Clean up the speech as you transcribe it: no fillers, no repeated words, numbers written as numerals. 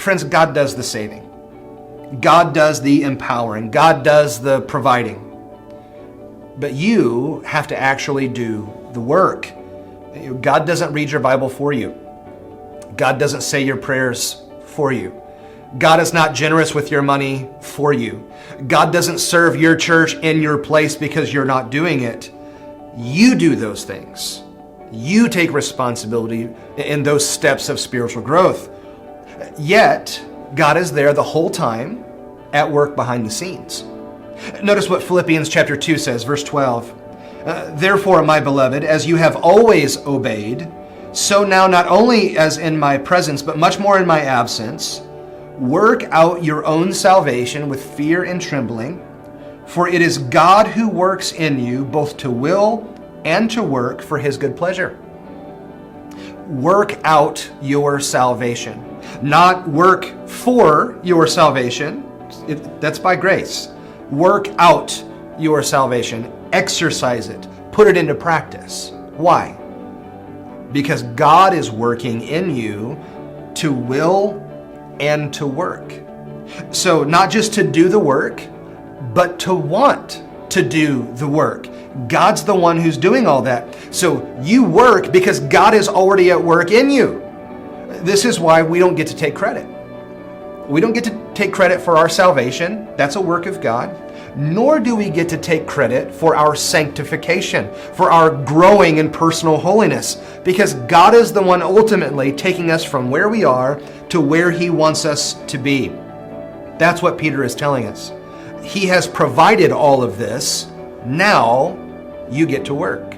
Friends, God does the saving. God does the empowering. God does the providing. But you have to actually do the work. God doesn't read your Bible for you. God doesn't say your prayers for you. God is not generous with your money for you. God doesn't serve your church in your place because you're not doing it. You do those things. You take responsibility in those steps of spiritual growth. Yet, God is there the whole time at work behind the scenes. Notice what Philippians chapter 2 says, verse 12. Therefore, my beloved, as you have always obeyed, so now not only as in my presence, but much more in my absence, work out your own salvation with fear and trembling, for it is God who works in you both to will and to work for his good pleasure. Work out your salvation. Not work for your salvation. That's by grace. Work out your salvation. Exercise it. Put it into practice. Why? Because God is working in you to will and to work. So not just to do the work, but to want to do the work. God's the one who's doing all that. So you work because God is already at work in you. This is why we don't get to take credit. We don't get to take credit for our salvation. That's a work of God. Nor do we get to take credit for our sanctification, for our growing in personal holiness, because God is the one ultimately taking us from where we are to where he wants us to be. That's what Peter is telling us. He has provided all of this. Now you get to work.